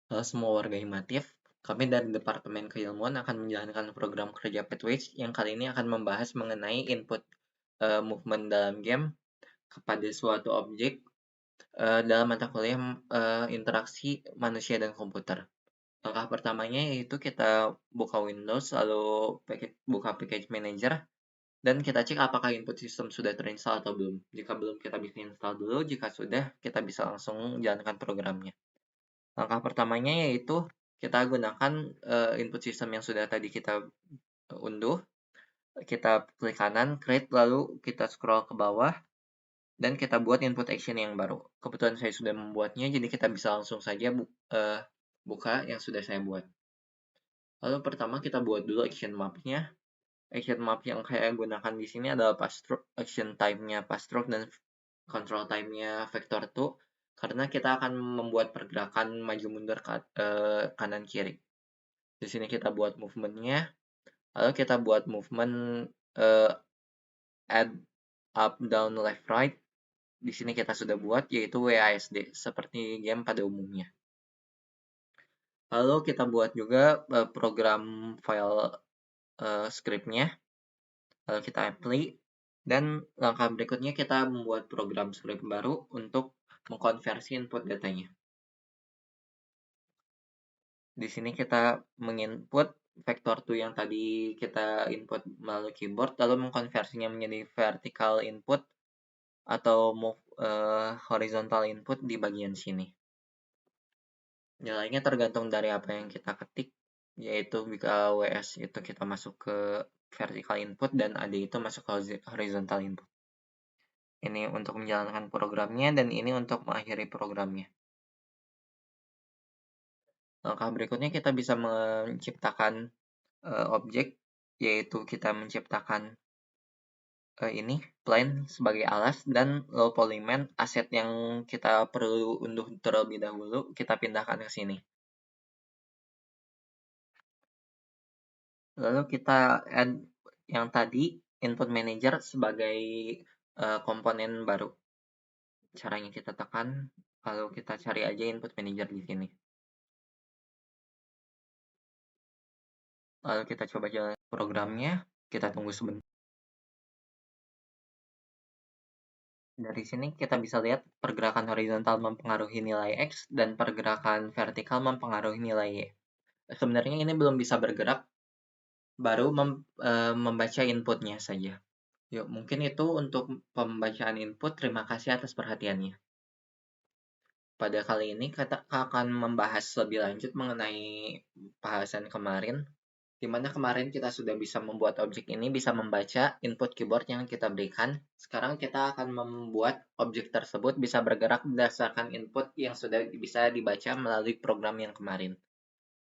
Halo semua warga Himatif, kami dari Departemen Keilmuan akan menjalankan program kerja Pathways yang kali ini akan membahas mengenai input movement dalam game kepada suatu objek dalam mata kuliah interaksi manusia dan komputer. Langkah pertamanya yaitu kita buka Windows, lalu buka Package Manager, dan kita cek apakah input system sudah terinstall atau belum. Jika belum, kita bisa install dulu. Jika sudah, kita bisa langsung jalankan programnya. Langkah pertamanya yaitu kita gunakan input system yang sudah tadi kita unduh, kita klik kanan, create, lalu kita scroll ke bawah, dan kita buat input action yang baru. Kebetulan saya sudah membuatnya, jadi kita bisa langsung saja buka yang sudah saya buat. Lalu pertama kita buat dulu action map-nya. Action map yang saya gunakan di sini adalah pass-through, action time-nya pass-through, dan control time-nya vector2, karena kita akan membuat pergerakan maju mundur kanan kiri. Di sini kita buat movement-nya, lalu kita buat movement add, up, down, left, right. Di sini kita sudah buat, yaitu WASD, seperti game pada umumnya. Lalu kita buat juga program file script-nya, lalu kita apply, dan langkah berikutnya kita membuat program script baru untuk mengkonversi input datanya. Di sini kita menginput vector2 yang tadi kita input melalui keyboard, lalu mengkonversinya menjadi vertical input atau horizontal input di bagian sini. Nilainya tergantung dari apa yang kita ketik, yaitu jika WS itu kita masuk ke vertical input dan AD itu masuk ke horizontal input. Ini untuk menjalankan programnya, dan ini untuk mengakhiri programnya. Langkah berikutnya kita bisa menciptakan objek, yaitu kita menciptakan ini plane sebagai alas, dan low polyman aset yang kita perlu unduh terlebih dahulu kita pindahkan ke sini. Lalu kita add yang tadi input manager sebagai komponen baru. Caranya kita tekan, lalu kita cari aja input manager di sini. Lalu kita coba jalan programnya, kita tunggu sebentar. Dari sini kita bisa lihat pergerakan horizontal mempengaruhi nilai X dan pergerakan vertikal mempengaruhi nilai Y. Sebenarnya ini belum bisa bergerak, baru membaca inputnya saja. Yuk, mungkin itu untuk pembacaan input. Terima kasih atas perhatiannya. Pada kali ini kita akan membahas lebih lanjut mengenai bahasan kemarin, di mana kemarin kita sudah bisa membuat objek ini bisa membaca input keyboard yang kita berikan. Sekarang kita akan membuat objek tersebut bisa bergerak berdasarkan input yang sudah bisa dibaca melalui program yang kemarin.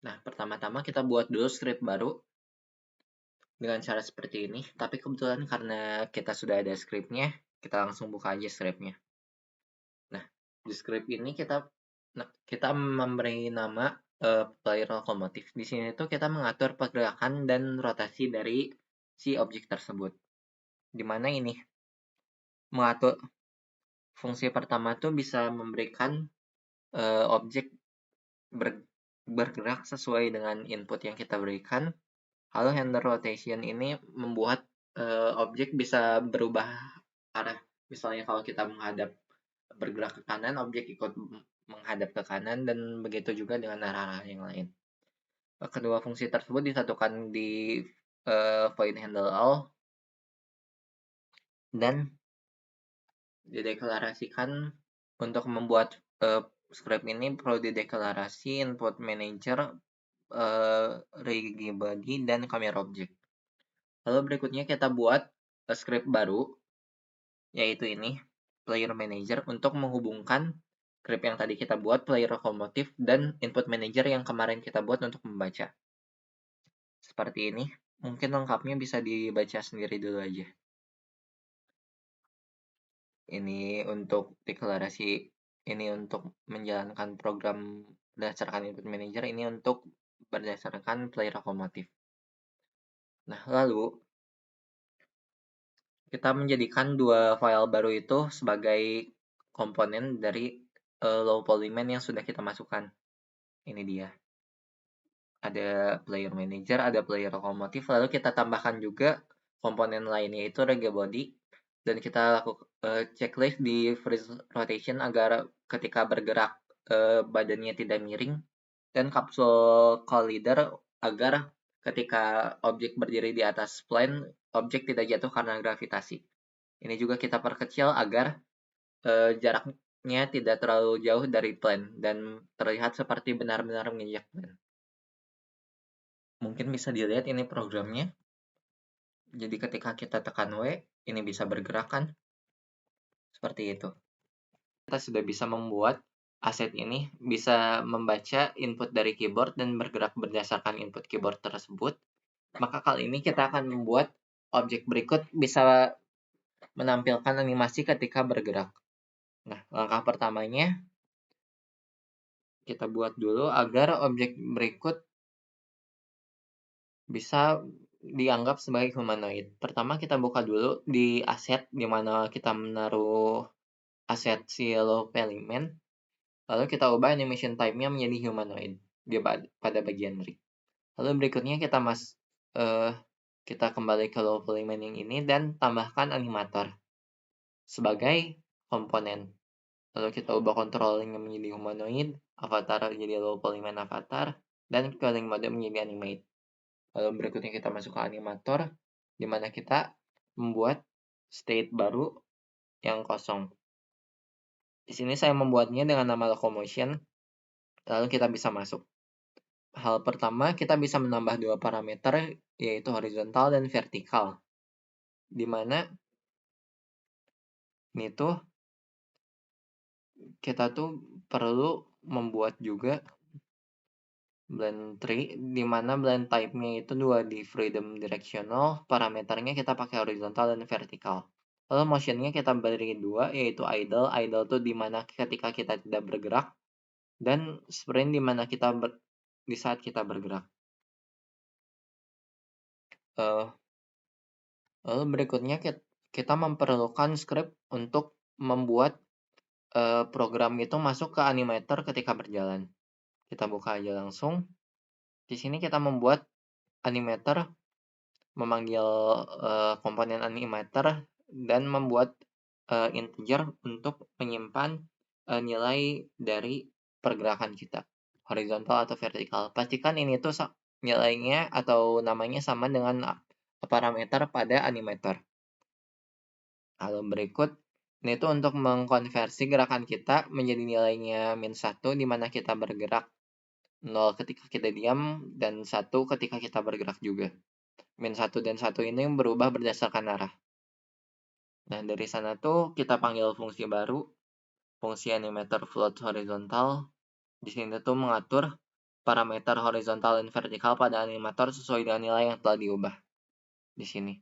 Nah, pertama-tama kita buat dulu script baru dengan cara seperti ini. Tapi kebetulan karena kita sudah ada scriptnya, kita langsung buka aja scriptnya. Nah, di script ini kita memberi nama player lokomotif. Di sini tuh kita mengatur pergerakan dan rotasi dari si objek tersebut. Di mana ini mengatur fungsi pertama tuh bisa memberikan objek bergerak sesuai dengan input yang kita berikan. Lalu handle rotation ini membuat objek bisa berubah arah. Misalnya kalau kita bergerak ke kanan, objek ikut menghadap ke kanan, dan begitu juga dengan arah-arah yang lain. Kedua fungsi tersebut disatukan di void handle all dan dideklarasikan. Untuk membuat script ini perlu dideklarasi input manager, body, dan camera object. Lalu berikutnya kita buat script baru, yaitu ini player manager, untuk menghubungkan script yang tadi kita buat, player lokomotif, dan input manager yang kemarin kita buat untuk membaca. Seperti ini. Mungkin lengkapnya bisa dibaca sendiri dulu aja. Ini untuk deklarasi, ini untuk menjalankan program berdasarkan input manager, ini untuk berdasarkan player lokomotif. Nah, lalu kita menjadikan dua file baru itu sebagai komponen dari low polyman yang sudah kita masukkan. Ini dia. Ada player manager, ada player lokomotif, lalu kita tambahkan juga komponen lainnya yaitu rega body, dan kita lakukan checklist di freeze rotation agar ketika bergerak badannya tidak miring, dan kapsul collider agar ketika objek berdiri di atas plane, objek tidak jatuh karena gravitasi. Ini juga kita perkecil agar jaraknya tidak terlalu jauh dari plane dan terlihat seperti benar-benar menginjak plane. Mungkin bisa dilihat ini programnya. Jadi ketika kita tekan W, ini bisa bergerak kan? Seperti itu. Kita sudah bisa membuat aset ini bisa membaca input dari keyboard dan bergerak berdasarkan input keyboard tersebut. Maka kali ini kita akan membuat objek berikut bisa menampilkan animasi ketika bergerak. Nah, langkah pertamanya kita buat dulu agar objek berikut bisa dianggap sebagai humanoid. Pertama kita buka dulu di aset di mana kita menaruh aset si low element, lalu kita ubah animation type-nya menjadi humanoid pada bagian rig. Lalu berikutnya kita kembali ke low element yang ini dan tambahkan animator sebagai komponen. Lalu kita ubah controlling menjadi humanoid, avatar menjadi low element avatar, dan calling mode menjadi animate. Lalu berikutnya kita masuk ke animator, di mana kita membuat state baru yang kosong. Di sini saya membuatnya dengan nama locomotion, lalu kita bisa masuk. Hal pertama, kita bisa menambah dua parameter, yaitu horizontal dan vertikal. Di mana ini tuh kita tuh perlu membuat juga blend tree, di mana blend type-nya itu dua di freedom directional, parameternya kita pakai horizontal dan vertikal. Lalu motion-nya kita beri dua, yaitu idle. Idle tuh di mana ketika kita tidak bergerak, dan sprint di mana di saat kita bergerak. Lalu berikutnya kita memerlukan script untuk membuat program itu masuk ke animator ketika berjalan. Kita buka aja langsung. Di sini kita membuat animator, memanggil komponen animator, dan membuat integer untuk menyimpan nilai dari pergerakan kita, horizontal atau vertikal. Pastikan ini tuh nilainya atau namanya sama dengan parameter pada animator. Lalu berikut, ini tuh untuk mengkonversi gerakan kita menjadi nilainya -1, di mana kita bergerak 0 ketika kita diam, dan 1 ketika kita bergerak juga. -1 dan 1 ini berubah berdasarkan arah. Nah, dari sana tuh kita panggil fungsi baru, fungsi animator float horizontal. Di sini tuh mengatur parameter horizontal dan vertikal pada animator sesuai dengan nilai yang telah diubah di sini.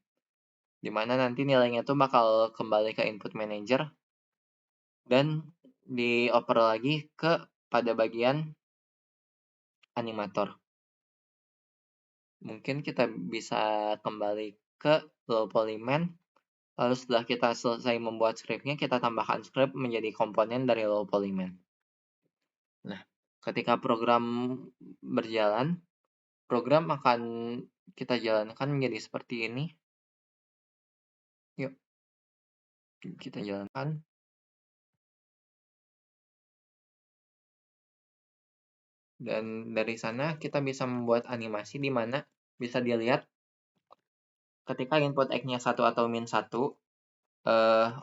Di mana nanti nilainya tuh bakal kembali ke input manager dan dioper lagi pada bagian animator. Mungkin kita bisa kembali ke low polyman. Lalu setelah kita selesai membuat script-nya, kita tambahkan script menjadi komponen dari low polyman. Nah, ketika program berjalan, program akan kita jalankan menjadi seperti ini. Yuk, kita jalankan. Dan dari sana kita bisa membuat animasi di mana bisa dilihat ketika input X-nya 1 atau -1,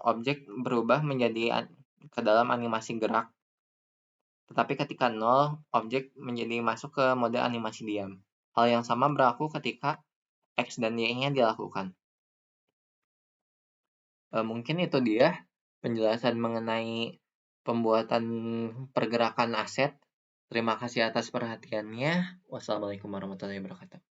objek berubah menjadi ke dalam animasi gerak. Tetapi ketika 0, objek menjadi masuk ke mode animasi diam. Hal yang sama berlaku ketika X dan Y-nya dilakukan. Mungkin itu dia penjelasan mengenai pembuatan pergerakan aset. Terima kasih atas perhatiannya. Wassalamualaikum warahmatullahi wabarakatuh.